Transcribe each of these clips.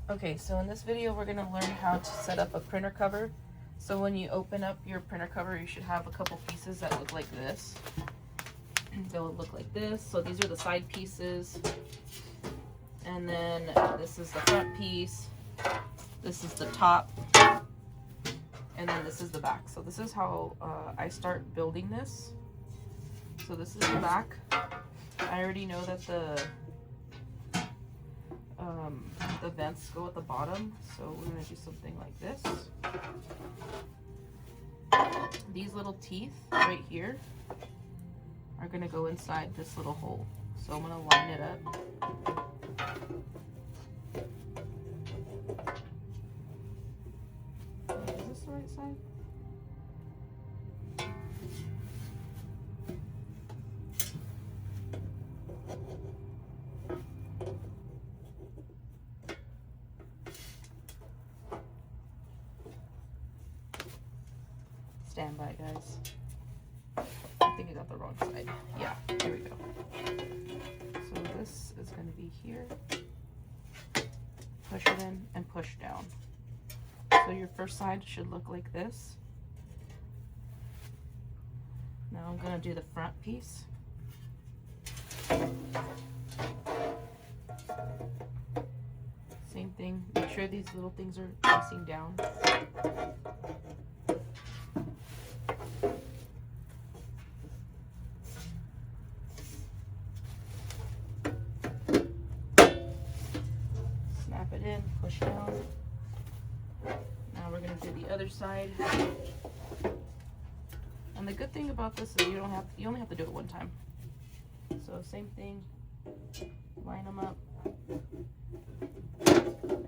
Okay, so in this video we're going to learn how to set up a printer cover. So when you open up your printer cover, you should have a couple pieces that look like this. They'll look like this. So these are the side pieces. And then this is the front piece. This is the top. And then this is the back. So this is how I start building this. So this is the back. I already know that the vents go at the bottom, so we're going to do something like this. These little teeth right here are going to go inside this little hole. So I'm going to line it up. Is this the right side? Stand by, guys. I think I got the wrong side. Yeah, here we go. So this is going to be here. Push it in and push down. So your first side should look like this. Now I'm going to do the front piece. Same thing. Make sure these little things are facing down. Snap it in, push down. Now we're going to do the other side. And the good thing about this is you only have to do it one time. So same thing. Line them up.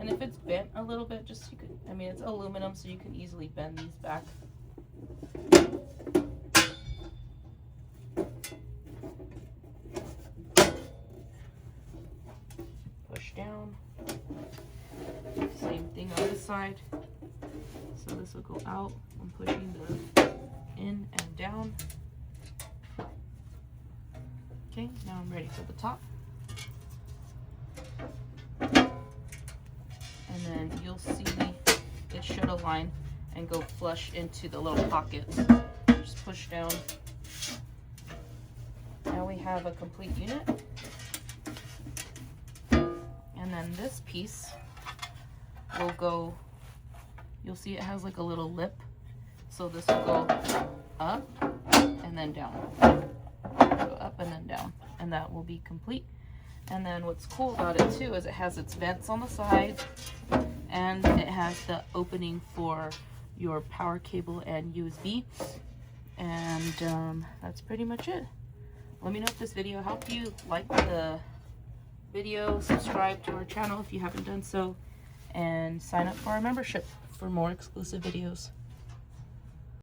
And if it's bent a little bit, just you could, I mean, it's aluminum, so you can easily bend these back. Push down. Same thing on this side. So this will go out. I'm pushing the in and down. Okay, now I'm ready for the top. And then you'll see it should align and go flush into the little pockets. Just push down. Now we have a complete unit. And then this piece will go, you'll see it has like a little lip. So this will go up and then down. Go up and then down. And that will be complete. And then what's cool about it too is it has its vents on the side, and it has the opening for your power cable and USB. And that's pretty much it. Let me know if this video helped you. Like the video, subscribe to our channel if you haven't done so, and sign up for our membership for more exclusive videos.